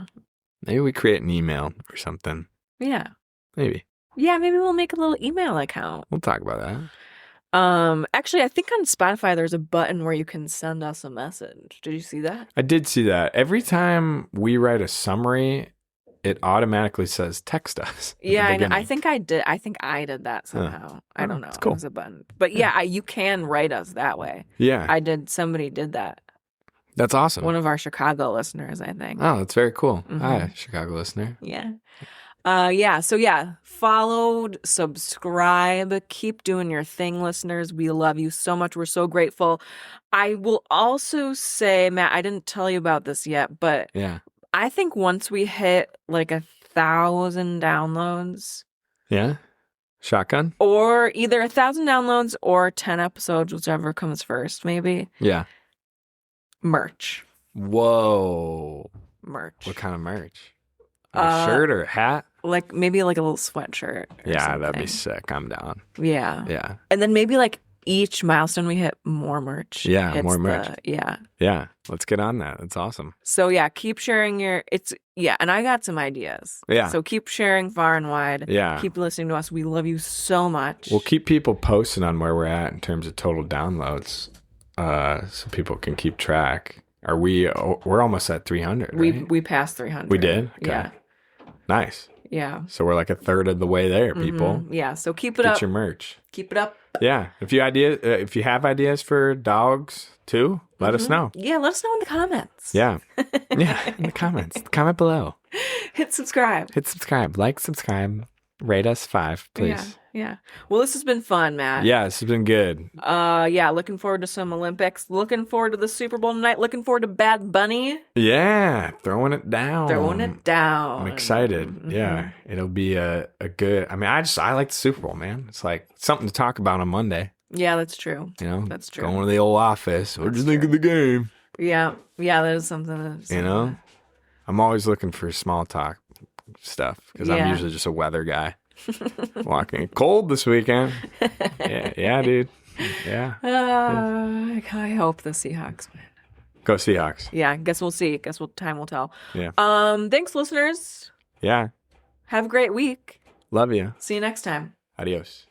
Speaker 2: Maybe we create an email or something.
Speaker 1: Yeah.
Speaker 2: Maybe
Speaker 1: Yeah, maybe we'll make a little email account.
Speaker 2: we'll talk about that.
Speaker 1: Actually, I think on Spotify there's a button where you can send us a message. Did you see that?
Speaker 2: I did see that. Every time we write a summary, it automatically says text us. at the
Speaker 1: Yeah, I
Speaker 2: beginning.
Speaker 1: think I did. I think I did that somehow. I don't know.
Speaker 2: It's cool.
Speaker 1: It was a button. But yeah, you can write us that way.
Speaker 2: Yeah,
Speaker 1: Somebody did that.
Speaker 2: that's awesome.
Speaker 1: One of our Chicago listeners, I think.
Speaker 2: Oh, that's very cool.
Speaker 1: Mhm.
Speaker 2: Hi, Chicago listener.
Speaker 1: Yeah. So followed, subscribe, keep doing your thing, listeners. We love you so much. We're so grateful. I will also say, Matt, I didn't tell you about this yet, but
Speaker 2: Yeah.
Speaker 1: I think once we hit like 1,000 downloads,
Speaker 2: Yeah. Shotgun?
Speaker 1: or either 1,000 downloads or 10 episodes, whichever comes first, maybe
Speaker 2: Yeah.
Speaker 1: merch.
Speaker 2: Whoa.
Speaker 1: Merch.
Speaker 2: What kind of merch? A shirt or a hat?
Speaker 1: Like maybe like a little sweatshirt. Or
Speaker 2: Yeah, that'd
Speaker 1: something.
Speaker 2: be sick. I'm down.
Speaker 1: Yeah.
Speaker 2: Yeah.
Speaker 1: And then maybe like each milestone we hit, more merch.
Speaker 2: Yeah,
Speaker 1: It's
Speaker 2: more merch.
Speaker 1: Yeah.
Speaker 2: Yeah. Let's get on that. That's awesome.
Speaker 1: So yeah, keep sharing and I got some ideas.
Speaker 2: Yeah.
Speaker 1: So keep sharing far and wide.
Speaker 2: Yeah.
Speaker 1: Keep listening to us. We love you so much.
Speaker 2: We'll keep people posted on where we're at in terms of total downloads, so people can keep track. We're almost at 300, right?
Speaker 1: We passed 300.
Speaker 2: We did? Okay.
Speaker 1: Yeah.
Speaker 2: Nice.
Speaker 1: Yeah.
Speaker 2: So we're like a third of the way there, people.
Speaker 1: Mhm. Yeah. So keep it
Speaker 2: Get
Speaker 1: up.
Speaker 2: your merch.
Speaker 1: Keep it up.
Speaker 2: Yeah. If you have ideas for dogs too, let us know.
Speaker 1: Yeah. Let us know in the comments.
Speaker 2: Yeah. Yeah. In the comments. Comment below.
Speaker 1: Hit subscribe.
Speaker 2: Hit subscribe. Like, subscribe. Rate us 5, please.
Speaker 1: Yeah. Well, this has been fun, Matt.
Speaker 2: Yeah, this has been good.
Speaker 1: Yeah, looking forward to some Olympics. Looking forward to the Super Bowl tonight. Looking forward to Bad Bunny.
Speaker 2: Yeah, throwing it down.
Speaker 1: I'm
Speaker 2: excited.
Speaker 1: Mm-hmm.
Speaker 2: Yeah, it'll be a good. I mean, I like the Super Bowl, man. It's like something to talk about on Monday.
Speaker 1: Yeah, that's true.
Speaker 2: You know,
Speaker 1: that's true.
Speaker 2: Going to the old office. What did you think of the game?
Speaker 1: Yeah, that is something.
Speaker 2: You know, I'm always looking for small talk stuff because I'm usually just a weather guy. Walking cold this weekend. Yeah, dude. Yeah.
Speaker 1: I hope the Seahawks win.
Speaker 2: Go Seahawks.
Speaker 1: Yeah, guess we'll see. Time will tell.
Speaker 2: Yeah.
Speaker 1: Thanks, listeners.
Speaker 2: Yeah.
Speaker 1: Have a great week.
Speaker 2: Love you.
Speaker 1: See you next time.
Speaker 2: Adios.